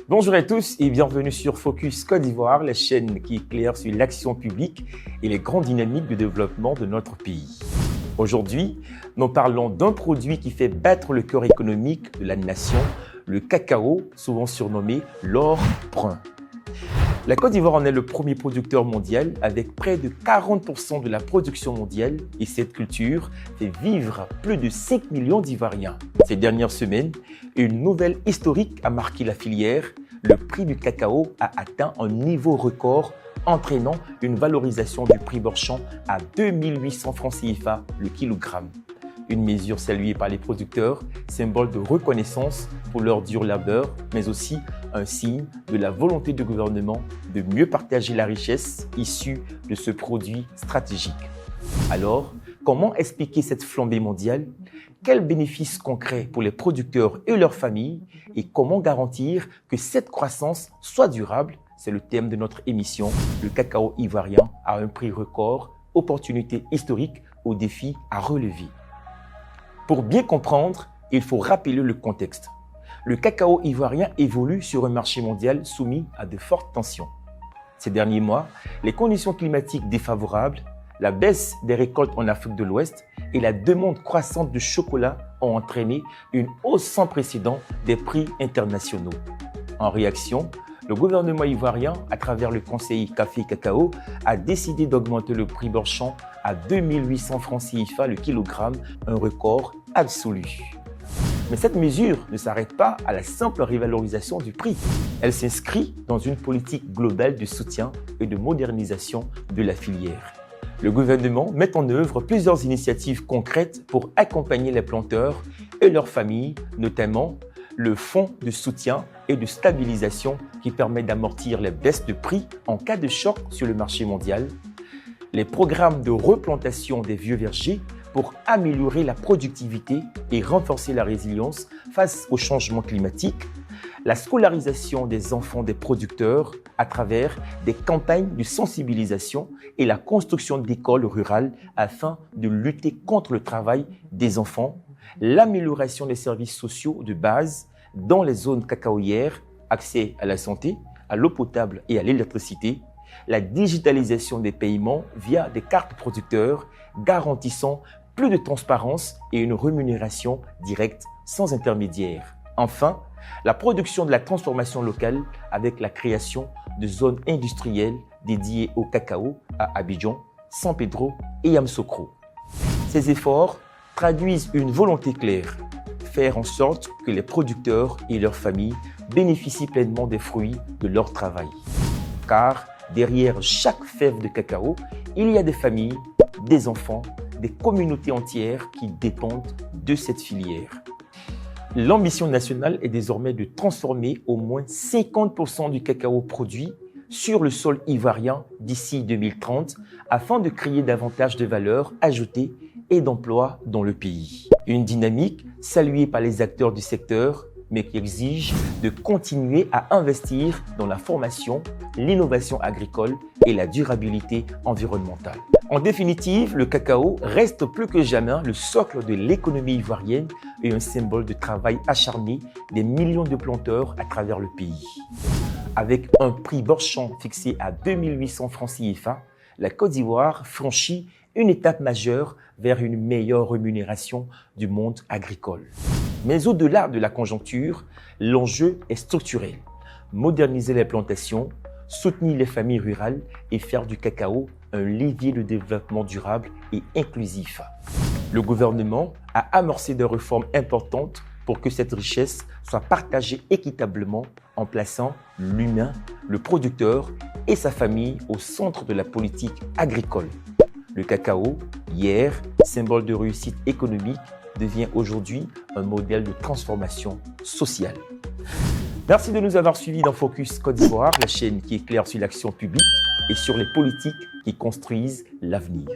Bonjour à tous et bienvenue sur Focus Côte d'Ivoire, la chaîne qui éclaire sur l'action publique et les grandes dynamiques de développement de notre pays. Aujourd'hui, nous parlons d'un produit qui fait battre le cœur économique de la nation, le cacao, souvent surnommé l'or brun. La Côte d'Ivoire en est le premier producteur mondial avec près de 40% de la production mondiale et cette culture fait vivre plus de 5 millions d'Ivoiriens. Ces dernières semaines, une nouvelle historique a marqué la filière. Le prix du cacao a atteint un niveau record entraînant une valorisation du prix marchand à 2800 francs CFA le kilogramme. Une mesure saluée par les producteurs, symbole de reconnaissance pour leur dur labeur, mais aussi un signe de la volonté du gouvernement de mieux partager la richesse issue de ce produit stratégique. Alors, comment expliquer cette flambée mondiale? Quels bénéfices concrets pour les producteurs et leurs familles? Et comment garantir que cette croissance soit durable? C'est le thème de notre émission. Le cacao ivoirien à un prix record, opportunité historique aux défis à relever. Pour bien comprendre, il faut rappeler le contexte. Le cacao ivoirien évolue sur un marché mondial soumis à de fortes tensions. Ces derniers mois, les conditions climatiques défavorables, la baisse des récoltes en Afrique de l'Ouest et la demande croissante de chocolat ont entraîné une hausse sans précédent des prix internationaux. En réaction, le gouvernement ivoirien, à travers le Conseil Café Cacao, a décidé d'augmenter le prix marchand à 2800 francs CFA le kilogramme, un record absolu. Mais cette mesure ne s'arrête pas à la simple revalorisation du prix. Elle s'inscrit dans une politique globale de soutien et de modernisation de la filière. Le gouvernement met en œuvre plusieurs initiatives concrètes pour accompagner les planteurs et leurs familles, notamment le fonds de soutien et de stabilisation qui permet d'amortir les baisses de prix en cas de choc sur le marché mondial, les programmes de replantation des vieux vergers pour améliorer la productivité et renforcer la résilience face au changement climatique, la scolarisation des enfants des producteurs à travers des campagnes de sensibilisation et la construction d'écoles rurales afin de lutter contre le travail des enfants, l'amélioration des services sociaux de base dans les zones cacaoyères, accès à la santé, à l'eau potable et à l'électricité, la digitalisation des paiements via des cartes producteurs garantissant plus de transparence et une rémunération directe sans intermédiaire. Enfin, la production de la transformation locale avec la création de zones industrielles dédiées au cacao à Abidjan, San Pedro et Yamoussoukro. Ces efforts traduisent une volonté claire, faire en sorte que les producteurs et leurs familles bénéficient pleinement des fruits de leur travail. Car derrière chaque fève de cacao, il y a des familles, des enfants, des communautés entières qui dépendent de cette filière. L'ambition nationale est désormais de transformer au moins 50% du cacao produit sur le sol ivoirien d'ici 2030 afin de créer davantage de valeur ajoutée et d'emplois dans le pays. Une dynamique saluée par les acteurs du secteur, mais qui exige de continuer à investir dans la formation, l'innovation agricole et la durabilité environnementale. En définitive, le cacao reste plus que jamais le socle de l'économie ivoirienne et un symbole de travail acharné des millions de planteurs à travers le pays. Avec un prix marchand fixé à 2800 francs CFA, la Côte d'Ivoire franchit une étape majeure vers une meilleure rémunération du monde agricole. Mais au-delà de la conjoncture, l'enjeu est structurel. Moderniser les plantations, soutenir les familles rurales et faire du cacao un levier de développement durable et inclusif. Le gouvernement a amorcé des réformes importantes pour que cette richesse soit partagée équitablement en plaçant l'humain, le producteur et sa famille au centre de la politique agricole. Le cacao, hier symbole de réussite économique, devient aujourd'hui un modèle de transformation sociale. Merci de nous avoir suivis dans Focus Côte d'Ivoire, la chaîne qui éclaire sur l'action publique et sur les politiques qui construisent l'avenir.